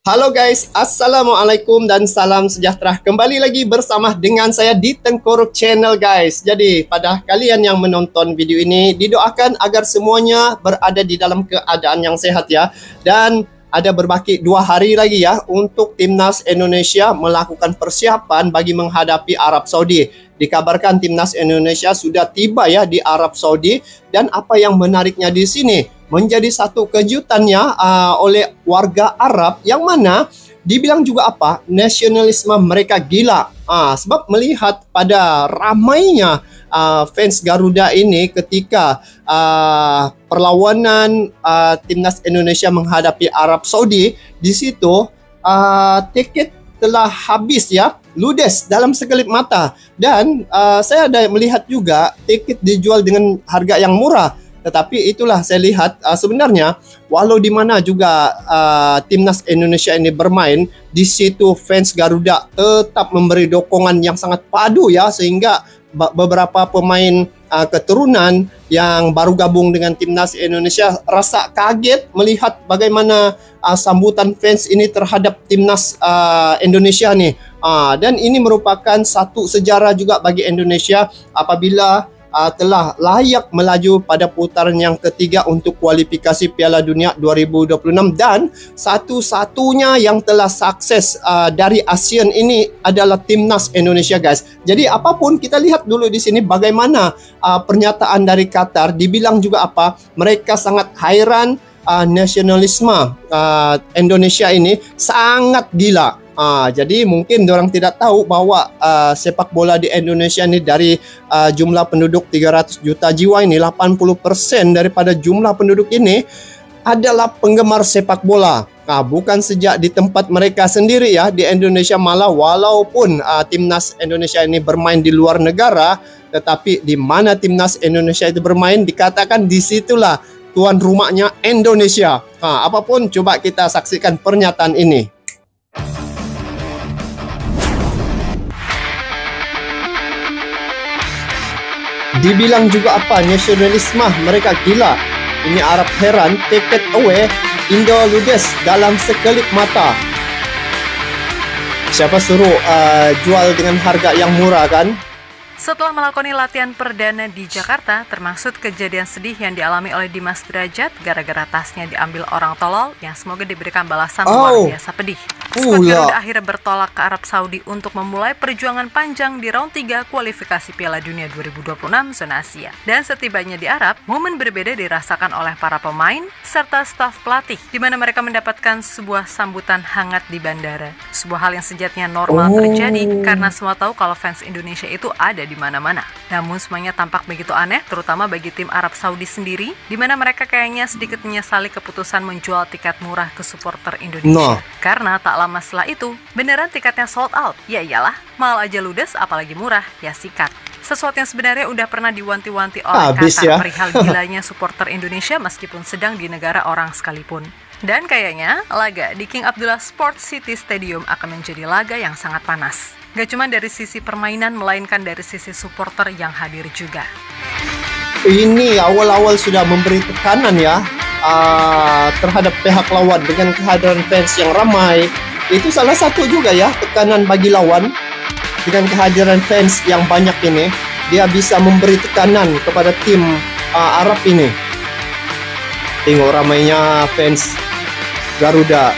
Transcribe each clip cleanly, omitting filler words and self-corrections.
Halo guys, Assalamualaikum dan salam sejahtera. Kembali lagi bersama dengan saya di Tengkorup Channel guys. Jadi pada kalian yang menonton video ini, didoakan agar semuanya berada di dalam keadaan yang sehat ya. Dan ada berbaki 2 hari lagi ya untuk Timnas Indonesia melakukan persiapan bagi menghadapi Arab Saudi. Dikabarkan Timnas Indonesia sudah tiba ya di Arab Saudi, dan apa yang menariknya di sini menjadi satu kejutannya oleh warga Arab yang mana dibilang juga nasionalisme mereka gila. Sebab melihat pada ramainya fans Garuda ini ketika perlawanan Timnas Indonesia menghadapi Arab Saudi, di situ tiket telah habis ya, ludes dalam sekelip mata. Dan saya ada melihat juga tiket dijual dengan harga yang murah. Tetapi itulah saya lihat sebenarnya walau di mana juga Timnas Indonesia ini bermain, di situ fans Garuda tetap memberi dukungan yang sangat padu ya, sehingga beberapa pemain keturunan yang baru gabung dengan Timnas Indonesia rasa kaget melihat bagaimana sambutan fans ini terhadap Timnas Indonesia nih. Dan ini merupakan satu sejarah juga bagi Indonesia apabila telah layak melaju pada putaran yang ketiga untuk kualifikasi Piala Dunia 2026, dan satu-satunya yang telah sukses dari ASEAN ini adalah Timnas Indonesia guys. Jadi apapun kita lihat dulu di sini bagaimana pernyataan dari Qatar, dibilang juga mereka sangat heran nasionalisme Indonesia ini sangat gila. Jadi mungkin orang tidak tahu bahwa sepak bola di Indonesia ini dari jumlah penduduk 300 juta jiwa ini, 80% daripada jumlah penduduk ini adalah penggemar sepak bola. Bukan sejak di tempat mereka sendiri ya, di Indonesia malah walaupun Timnas Indonesia ini bermain di luar negara, tetapi di mana Timnas Indonesia itu bermain dikatakan disitulah tuan rumahnya Indonesia. Apapun coba kita saksikan pernyataan ini. Dibilang juga nasionalisme mereka gila. Ini Arab heran, tiket away, Indo ludes dalam sekelip mata. Siapa suruh jual dengan harga yang murah kan? Setelah melakoni latihan perdana di Jakarta, termaksud kejadian sedih yang dialami oleh Dimas Derajat gara-gara tasnya diambil orang tolol yang semoga diberikan balasan luar biasa pedih. Skuad Garuda akhirnya bertolak ke Arab Saudi untuk memulai perjuangan panjang di round 3 kualifikasi Piala Dunia 2026 zona Asia. Dan setibanya di Arab, momen berbeda dirasakan oleh para pemain serta staf pelatih, di mana mereka mendapatkan sebuah sambutan hangat di bandara. Sebuah hal yang sejatinya normal terjadi karena semua tahu kalau fans Indonesia itu ada di mana-mana. Namun semuanya tampak begitu aneh, terutama bagi tim Arab Saudi sendiri, di mana mereka kayaknya sedikit menyesali keputusan menjual tiket murah ke supporter Indonesia. Karena tak lama setelah itu, beneran tiketnya sold out. Ya iyalah, mahal aja ludes, apalagi murah, ya sikat. Sesuatu yang sebenarnya udah pernah diwanti-wanti oleh Qatar perihal gilanya supporter Indonesia meskipun sedang di negara orang sekalipun. Dan kayaknya laga di King Abdullah Sports City Stadium akan menjadi laga yang sangat panas. Gak cuma dari sisi permainan, melainkan dari sisi supporter yang hadir juga. Ini awal-awal sudah memberi tekanan ya terhadap pihak lawan dengan kehadiran fans yang ramai. Itu salah satu juga ya tekanan bagi lawan. Dengan kehadiran fans yang banyak ini, dia bisa memberi tekanan kepada tim Arab ini. Tengok ramainya fans Garuda.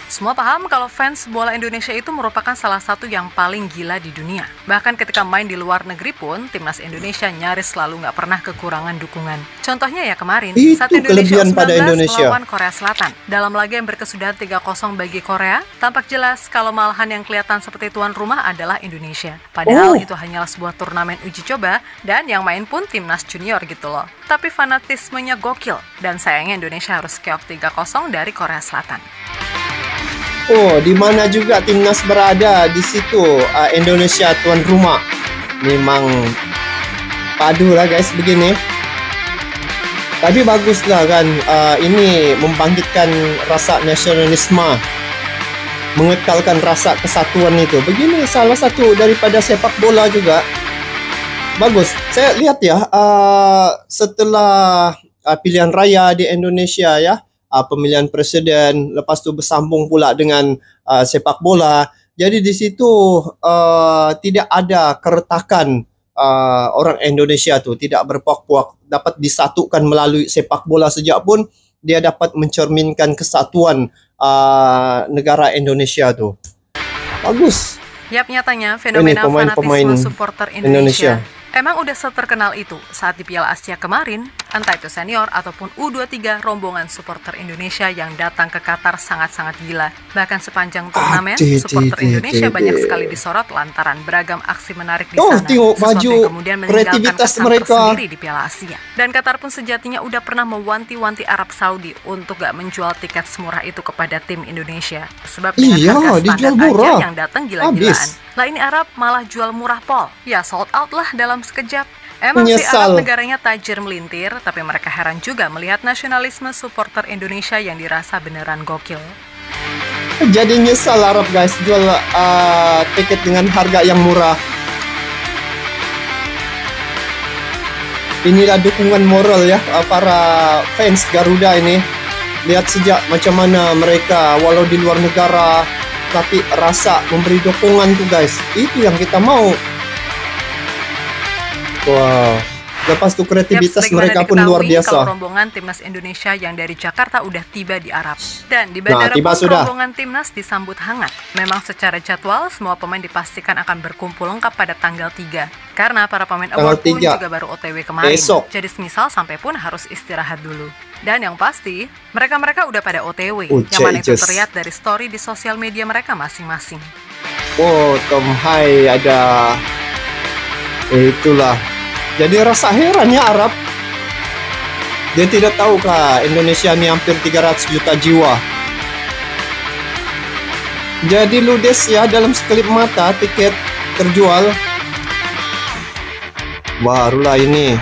Semua paham kalau fans bola Indonesia itu merupakan salah satu yang paling gila di dunia. Bahkan ketika main di luar negeri pun, Timnas Indonesia nyaris selalu nggak pernah kekurangan dukungan. Contohnya ya kemarin, saat Indonesia U19 melawan Korea Selatan. Dalam laga yang berkesudahan 3-0 bagi Korea, tampak jelas kalau malahan yang kelihatan seperti tuan rumah adalah Indonesia. Padahal itu hanyalah sebuah turnamen uji coba, dan yang main pun Timnas Junior gitu loh. Tapi fanatismenya gokil, dan sayangnya Indonesia harus keok 3-0 dari Korea Selatan. Di mana juga timnas berada di situ, Indonesia tuan rumah. Memang padu lah guys begini. Tapi baguslah kan, ini membangkitkan rasa nasionalisme, mengekalkan rasa kesatuan itu. Begini salah satu daripada sepak bola juga. Bagus. Saya lihat ya, setelah pilihan raya di Indonesia ya, pemilihan presiden, lepas tu bersambung pula dengan sepak bola. Jadi di situ tidak ada keretakan orang Indonesia tu, tidak berpuak-puak, dapat disatukan melalui sepak bola sejak pun dia dapat mencerminkan kesatuan negara Indonesia tu. Bagus. Yap, nyatanya fenomena fanatisme supporter Indonesia emang udah seterkenal itu saat di Piala Asia kemarin, entah itu senior ataupun U23, rombongan supporter Indonesia yang datang ke Qatar sangat-sangat gila. Bahkan sepanjang turnamen, supporter Indonesia banyak sekali disorot lantaran beragam aksi menarik di sana. Tengok baju, yang kemudian meninggalkan kesan mereka tersendiri di Piala Asia. Dan Qatar pun sejatinya udah pernah mewanti-wanti Arab Saudi untuk gak menjual tiket semurah itu kepada tim Indonesia. Sebab dengan harga standar aja yang datang gila-gilaan. Lah ini Arab malah jual murah pol. Ya sold out lah dalam sekejap. Emang si Arab negaranya tajir melintir, tapi mereka heran juga melihat nasionalisme supporter Indonesia yang dirasa beneran gokil. Jadi nyesal Arab guys jual tiket dengan harga yang murah. Inilah dukungan moral ya para fans Garuda ini. Lihat sejak macam mana mereka walau di luar negara tapi rasa memberi dukungan tuh guys. Itu yang kita mau. Wow. Lepas itu kreativitas mereka pun luar biasa. Kalau rombongan timnas Indonesia yang dari Jakarta udah tiba di Arab. Dan di bandara pun rombongan timnas disambut hangat. Memang secara jadwal semua pemain dipastikan akan berkumpul lengkap pada tanggal 3. Karena para pemain awal pun juga baru OTW kemarin. Jadi semisal sampai pun harus istirahat dulu. Dan yang pasti, mereka udah pada OTW, yang mana itu terlihat dari story di sosial media mereka masing-masing. Oh, Tom Hai ada. Itulah. Jadi rasa heran ya Arab. Dia tidak tahukah Indonesia ini hampir 300 juta jiwa. Jadi ludes ya dalam sekelip mata tiket terjual. Barulah ini.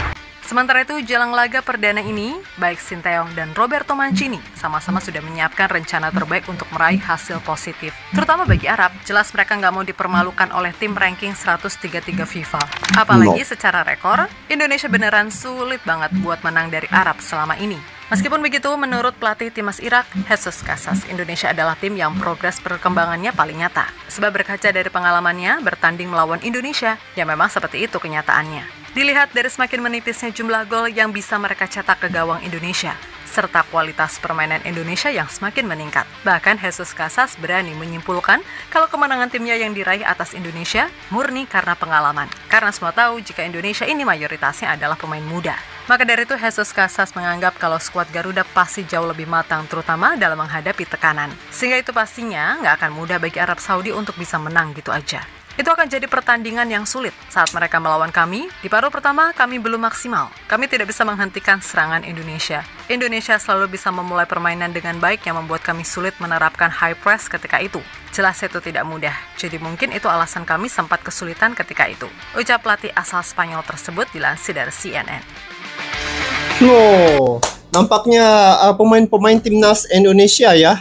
Sementara itu, jelang laga perdana ini, baik Sinteyong dan Roberto Mancini sama-sama sudah menyiapkan rencana terbaik untuk meraih hasil positif. Terutama bagi Arab, jelas mereka nggak mau dipermalukan oleh tim ranking 133 FIFA. Apalagi secara rekor, Indonesia beneran sulit banget buat menang dari Arab selama ini. Meskipun begitu, menurut pelatih timnas Irak, Jesus Casas, Indonesia adalah tim yang progres perkembangannya paling nyata. Sebab berkaca dari pengalamannya bertanding melawan Indonesia, ya memang seperti itu kenyataannya. Dilihat dari semakin menipisnya jumlah gol yang bisa mereka cetak ke gawang Indonesia, serta kualitas permainan Indonesia yang semakin meningkat. Bahkan Jesus Casas berani menyimpulkan kalau kemenangan timnya yang diraih atas Indonesia murni karena pengalaman. Karena semua tahu jika Indonesia ini mayoritasnya adalah pemain muda. Maka dari itu Jesus Casas menganggap kalau skuad Garuda pasti jauh lebih matang terutama dalam menghadapi tekanan. Sehingga itu pastinya nggak akan mudah bagi Arab Saudi untuk bisa menang gitu aja. Itu akan jadi pertandingan yang sulit saat mereka melawan kami. Di paruh pertama kami belum maksimal. Kami tidak bisa menghentikan serangan Indonesia. Indonesia selalu bisa memulai permainan dengan baik yang membuat kami sulit menerapkan high press ketika itu. Jelas itu tidak mudah. Jadi mungkin itu alasan kami sempat kesulitan ketika itu. Ucap pelatih asal Spanyol tersebut dilansir dari CNN. Oh, nampaknya pemain-pemain timnas Indonesia ya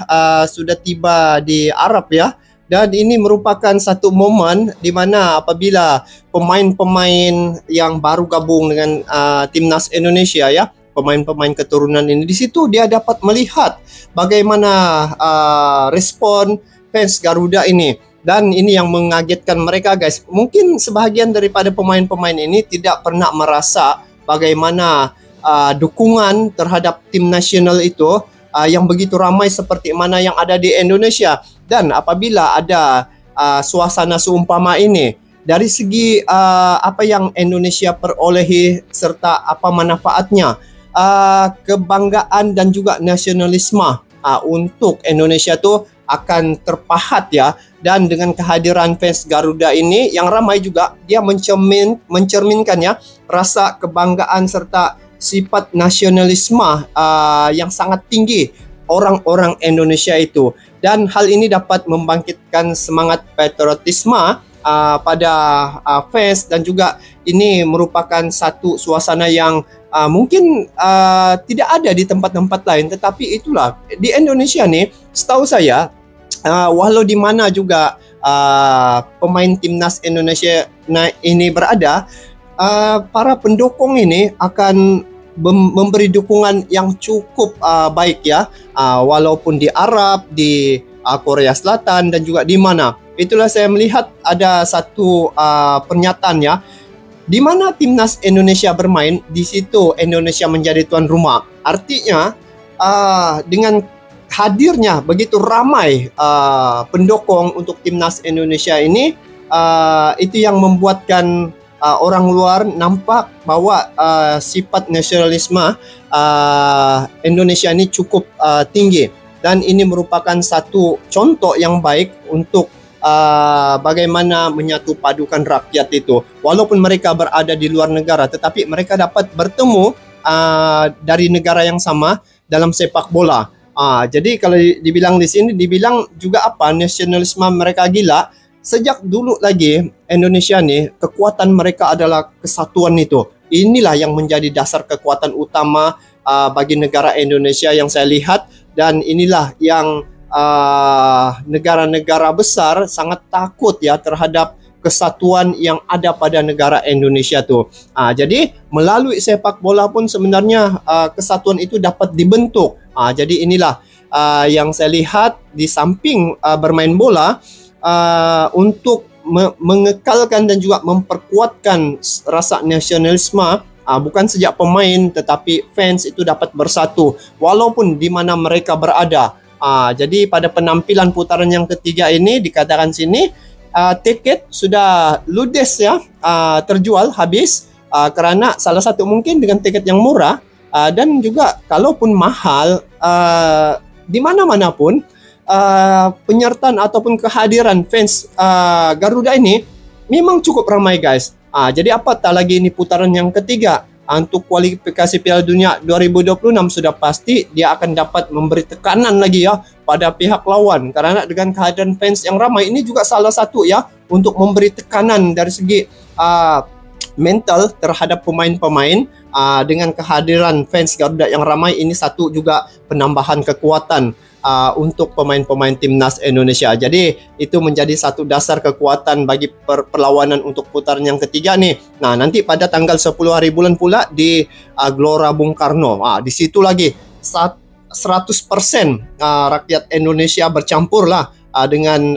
sudah tiba di Arab ya. Dan ini merupakan satu momen di mana apabila pemain-pemain yang baru gabung dengan timnas Indonesia ya, pemain-pemain keturunan ini, di situ dia dapat melihat bagaimana respon fans Garuda ini. Dan ini yang mengagetkan mereka guys. Mungkin sebahagian daripada pemain-pemain ini tidak pernah merasa bagaimana dukungan terhadap tim nasional itu yang begitu ramai seperti mana yang ada di Indonesia. Dan apabila ada suasana seumpama ini, dari segi apa yang Indonesia perolehi serta apa manfaatnya, kebanggaan dan juga nasionalisme untuk Indonesia itu akan terpahat ya. Dan dengan kehadiran fans Garuda ini yang ramai juga, dia mencerminkan ya rasa kebanggaan serta sifat nasionalisme yang sangat tinggi orang-orang Indonesia itu. Dan hal ini dapat membangkitkan semangat patriotisme pada fans, dan juga ini merupakan satu suasana yang mungkin tidak ada di tempat-tempat lain. Tetapi itulah di Indonesia nih, setahu saya walau di mana juga pemain timnas Indonesia ini berada, para pendukung ini akan memberi dukungan yang cukup baik ya, walaupun di Arab, di Korea Selatan dan juga di mana. Itulah saya melihat ada satu pernyataan ya, di mana timnas Indonesia bermain, di situ Indonesia menjadi tuan rumah. Artinya dengan hadirnya begitu ramai pendukung untuk timnas Indonesia ini, itu yang membuatkan orang luar nampak bahwa sifat nasionalisme Indonesia ini cukup tinggi, dan ini merupakan satu contoh yang baik untuk bagaimana menyatu padukan rakyat itu. Walaupun mereka berada di luar negara, tetapi mereka dapat bertemu dari negara yang sama dalam sepak bola. Jadi kalau dibilang di sini, dibilang juga apa, nasionalisme mereka gila. Sejak dulu lagi Indonesia nih, kekuatan mereka adalah kesatuan itu. Inilah yang menjadi dasar kekuatan utama bagi negara Indonesia yang saya lihat, dan inilah yang negara-negara besar sangat takut ya terhadap kesatuan yang ada pada negara Indonesia tuh. Jadi melalui sepak bola pun sebenarnya kesatuan itu dapat dibentuk. Jadi inilah yang saya lihat di samping bermain bola, untuk mengekalkan dan juga memperkuatkan rasa nasionalisme, bukan sejak pemain tetapi fans itu dapat bersatu walaupun di mana mereka berada. Jadi pada penampilan putaran yang ketiga ini dikatakan sini tiket sudah ludes ya, terjual habis, karena salah satu mungkin dengan tiket yang murah, dan juga kalaupun mahal, di mana-mana pun penyertaan ataupun kehadiran fans Garuda ini memang cukup ramai guys. Jadi apatah lagi ini putaran yang ketiga. Untuk kualifikasi Piala Dunia 2026 sudah pasti dia akan dapat memberi tekanan lagi ya pada pihak lawan, karena dengan kehadiran fans yang ramai ini juga salah satu ya untuk memberi tekanan dari segi mental terhadap pemain-pemain. Dengan kehadiran fans Garuda yang ramai ini satu juga penambahan kekuatan untuk pemain-pemain timnas Indonesia. Jadi itu menjadi satu dasar kekuatan bagi perlawanan untuk putaran yang ketiga nih. Nah, nanti pada tanggal 10 hari bulan pula di Gelora Bung Karno. Di situ lagi 100% rakyat Indonesia bercampur lah dengan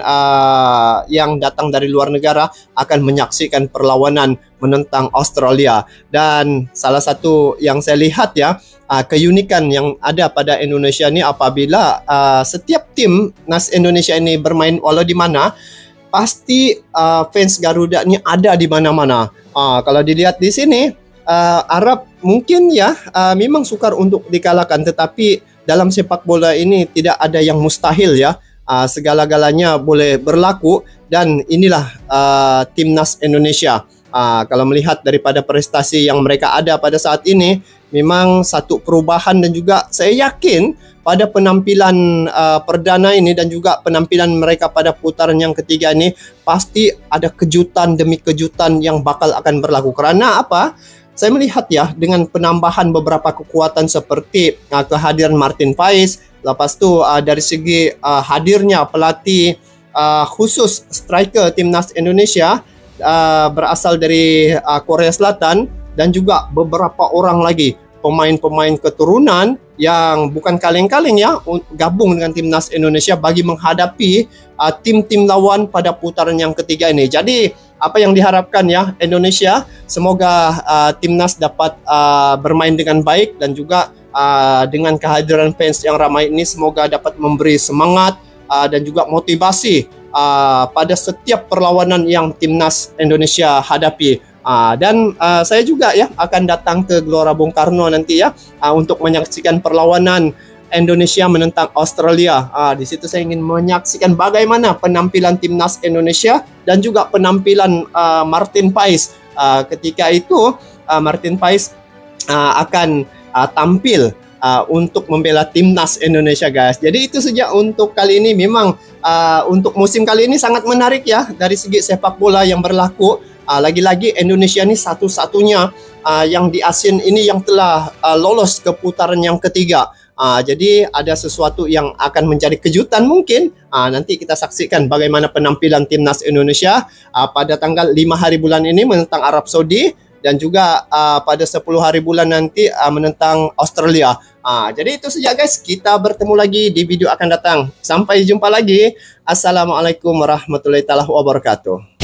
yang datang dari luar negara akan menyaksikan perlawanan menentang Australia. Dan salah satu yang saya lihat ya, keunikan yang ada pada Indonesia ini apabila setiap tim timnas Indonesia ini bermain walau di mana, pasti fans Garuda ini ada di mana-mana. Kalau dilihat di sini, Arab mungkin ya memang sukar untuk dikalahkan, tetapi dalam sepak bola ini tidak ada yang mustahil ya. Segala-galanya boleh berlaku, dan inilah timnas Indonesia. Kalau melihat daripada prestasi yang mereka ada pada saat ini, memang satu perubahan, dan juga saya yakin pada penampilan perdana ini dan juga penampilan mereka pada putaran yang ketiga ini pasti ada kejutan demi kejutan yang bakal akan berlaku. Karena apa? Saya melihat ya dengan penambahan beberapa kekuatan seperti kehadiran Martin Paes, lepas tu dari segi hadirnya pelatih khusus striker timnas Indonesia berasal dari Korea Selatan, dan juga beberapa orang lagi pemain-pemain keturunan yang bukan kaleng-kaleng ya gabung dengan timnas Indonesia bagi menghadapi tim-tim lawan pada putaran yang ketiga ini. Jadi apa yang diharapkan ya Indonesia, semoga timnas dapat bermain dengan baik, dan juga dengan kehadiran fans yang ramai ini semoga dapat memberi semangat dan juga motivasi pada setiap perlawanan yang timnas Indonesia hadapi. Dan saya juga ya akan datang ke Gelora Bung Karno nanti ya untuk menyaksikan perlawanan Indonesia menentang Australia. Di situ saya ingin menyaksikan bagaimana penampilan timnas Indonesia dan juga penampilan Martin Paes. Ketika itu Martin Paes akan tampil untuk membela timnas Indonesia guys. Jadi itu saja untuk kali ini. Memang untuk musim kali ini sangat menarik ya dari segi sepak bola yang berlaku. Lagi-lagi Indonesia ini satu-satunya yang di ASEAN ini yang telah lolos ke putaran yang ketiga. Jadi ada sesuatu yang akan menjadi kejutan mungkin. Nanti kita saksikan bagaimana penampilan timnas Indonesia pada tanggal 5 hari bulan ini menentang Arab Saudi. dan juga pada 10 hari bulan nanti menentang Australia. Jadi itu saja guys, kita bertemu lagi di video akan datang. Sampai jumpa lagi. Assalamualaikum warahmatullahi wabarakatuh.